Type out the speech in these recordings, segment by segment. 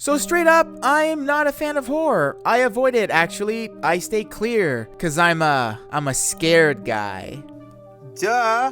So straight up, I'm not a fan of horror. I avoid it, actually. I stay clear, cause I'm a scared guy. Duh.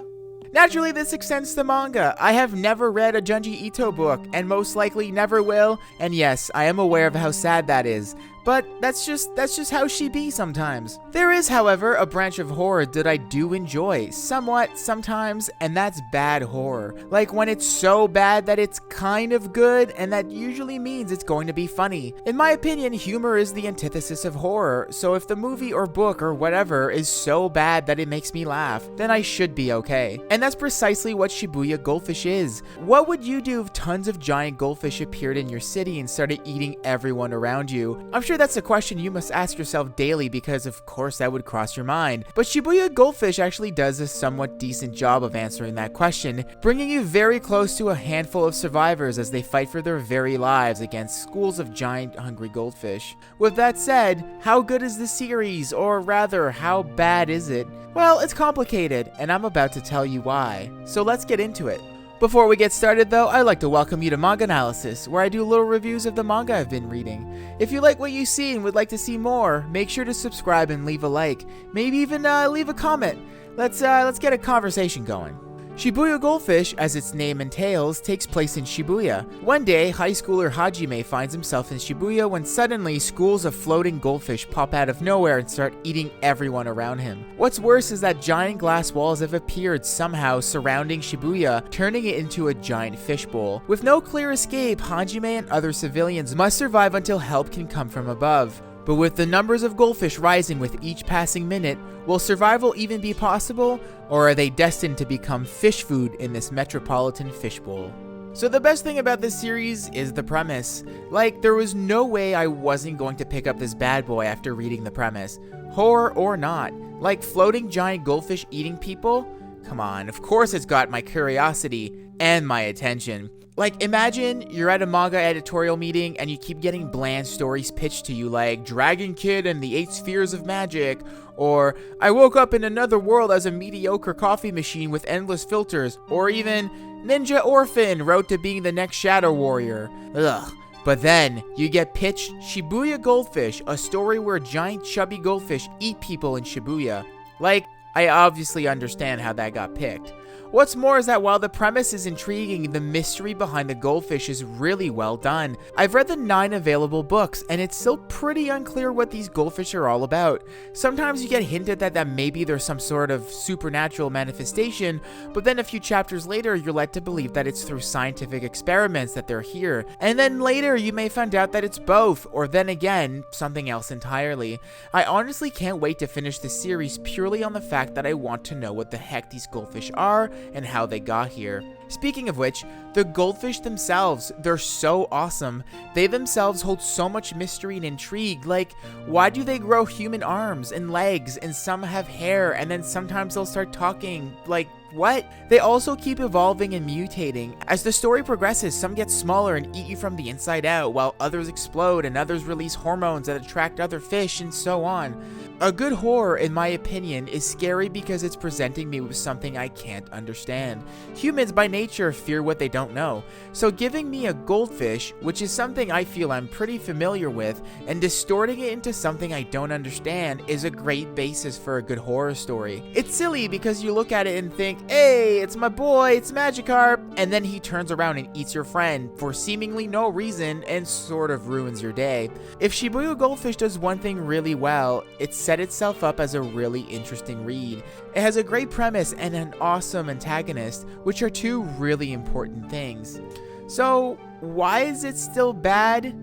Naturally, this extends to manga. I have never read a Junji Ito book, and most likely never will, and yes, I am aware of how sad that is. But that's just how she be sometimes. There is, however, a branch of horror that I do enjoy, somewhat, sometimes, and that's bad horror. Like when it's so bad that it's kind of good, and that usually means it's going to be funny. In my opinion, humor is the antithesis of horror, so if the movie or book or whatever is so bad that it makes me laugh, then I should be okay. And that's precisely what Shibuya Goldfish is. What would you do if tons of giant goldfish appeared in your city and started eating everyone around you? I'm sure that's a question you must ask yourself daily because of course that would cross your mind. But Shibuya Goldfish actually does a somewhat decent job of answering that question, bringing you very close to a handful of survivors as they fight for their very lives against schools of giant hungry goldfish. With that said, how good is this series, or rather, how bad is it? Well, it's complicated, and I'm about to tell you why. So let's get into it. Before we get started though, I'd like to welcome you to MangAnalysis, where I do little reviews of the manga I've been reading. If you like what you see and would like to see more, make sure to subscribe and leave a like. Maybe even leave a comment. Let's get a conversation going. Shibuya Goldfish, as its name entails, takes place in Shibuya. One day, high schooler Hajime finds himself in Shibuya when suddenly schools of floating goldfish pop out of nowhere and start eating everyone around him. What's worse is that giant glass walls have appeared somehow surrounding Shibuya, turning it into a giant fishbowl. With no clear escape, Hajime and other civilians must survive until help can come from above. But with the numbers of goldfish rising with each passing minute, will survival even be possible, or are they destined to become fish food in this metropolitan fishbowl? So the best thing about this series is the premise. Like, there was no way I wasn't going to pick up this bad boy after reading the premise. Horror or not. Like floating giant goldfish eating people? Come on, of course it's got my curiosity and my attention. Like, imagine you're at a manga editorial meeting and you keep getting bland stories pitched to you like Dragon Kid and the 8 Spheres of Magic, or I woke up in another world as a mediocre coffee machine with endless filters, or even Ninja Orphan Road to being the next Shadow Warrior. Ugh. But then, you get pitched Shibuya Goldfish, a story where giant chubby goldfish eat people in Shibuya. Like, I obviously understand how that got picked. What's more is that while the premise is intriguing, the mystery behind the goldfish is really well done. I've read the 9 available books, and it's still pretty unclear what these goldfish are all about. Sometimes you get hinted that maybe there's some sort of supernatural manifestation, but then a few chapters later, you're led to believe that it's through scientific experiments that they're here. And then later, you may find out that it's both, or then again, something else entirely. I honestly can't wait to finish the series purely on the fact that I want to know what the heck these goldfish are, and how they got here. Speaking of which, the goldfish themselves, they're so awesome. They themselves hold so much mystery and intrigue. Like, why do they grow human arms and legs, and some have hair, and then sometimes they'll start talking? Like, what? They also keep evolving and mutating. As the story progresses, some get smaller and eat you from the inside out, while others explode and others release hormones that attract other fish, and so on. A good horror, in my opinion, is scary because it's presenting me with something I can't understand. Humans by nature fear what they don't know, so giving me a goldfish, which is something I feel I'm pretty familiar with, and distorting it into something I don't understand is a great basis for a good horror story. It's silly because you look at it and think, hey, it's my boy, it's Magikarp, and then he turns around and eats your friend for seemingly no reason and sort of ruins your day. If Shibuya Goldfish does one thing really well, it's set itself up as a really interesting read. It has a great premise and an awesome antagonist, which are 2 really important things. So, why is it still bad?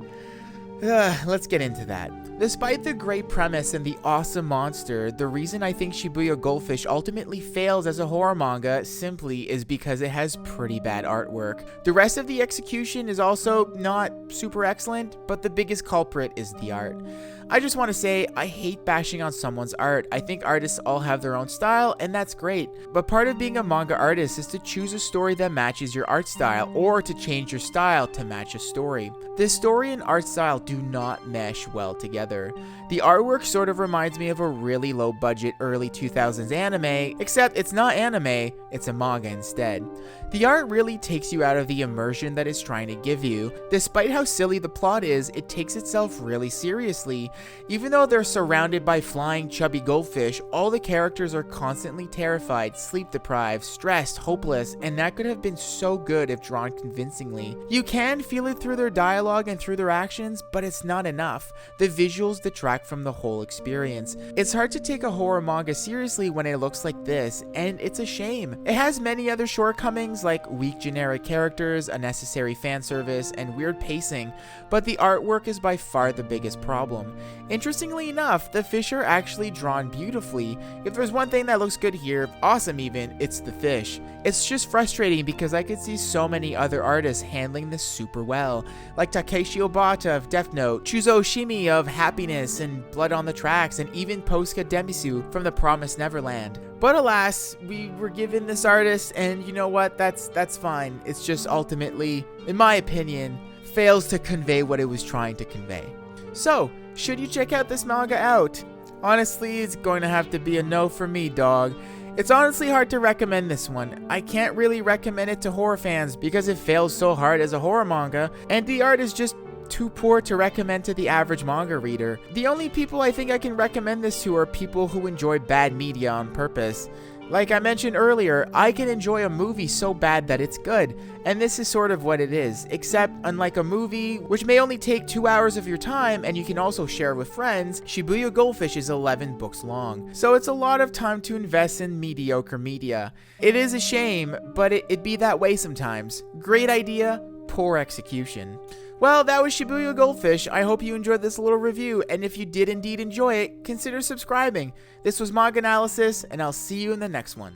Let's get into that. Despite the great premise and the awesome monster, the reason I think Shibuya Goldfish ultimately fails as a horror manga simply is because it has pretty bad artwork. The rest of the execution is also not super excellent, but the biggest culprit is the art. I just want to say I hate bashing on someone's art. I think artists all have their own style, and that's great. But part of being a manga artist is to choose a story that matches your art style, or to change your style to match a story. This story and art style do not mesh well together. The artwork sort of reminds me of a really low budget early 2000s anime, except it's not anime, it's a manga instead. The art really takes you out of the immersion that it's trying to give you. Despite how silly the plot is, it takes itself really seriously. Even though they're surrounded by flying chubby goldfish, all the characters are constantly terrified, sleep deprived, stressed, hopeless, and that could have been so good if drawn convincingly. You can feel it through their dialogue and through their actions, but it's not enough. The visuals detract from the whole experience. It's hard to take a horror manga seriously when it looks like this, and it's a shame. It has many other shortcomings like weak generic characters, unnecessary fan service, and weird pacing, but the artwork is by far the biggest problem. Interestingly enough, the fish are actually drawn beautifully. If there's one thing that looks good here, awesome even, it's the fish. It's just frustrating because I could see so many other artists handling this super well, like Takeshi Obata of Death Note, Chuzo Oshimi of Happiness and Blood on the Tracks, and even Posca Demisu from The Promised Neverland. But alas, we were given this artist, and you know what, that's fine. It's just ultimately, in my opinion, fails to convey what it was trying to convey. So, should you check out this manga out? Honestly, it's going to have to be a no for me, dog. It's honestly hard to recommend this one. I can't really recommend it to horror fans because it fails so hard as a horror manga, and the art is just too poor to recommend to the average manga reader. The only people I think I can recommend this to are people who enjoy bad media on purpose. Like I mentioned earlier, I can enjoy a movie so bad that it's good, and this is sort of what it is, except unlike a movie, which may only take 2 hours of your time and you can also share with friends, Shibuya Goldfish is 11 books long, so it's a lot of time to invest in mediocre media. It is a shame, but it'd be that way sometimes. Great idea, poor execution. Well, that was Shibuya Goldfish. I hope you enjoyed this little review, and if you did indeed enjoy it, consider subscribing. This was MangAnalysis, and I'll see you in the next one.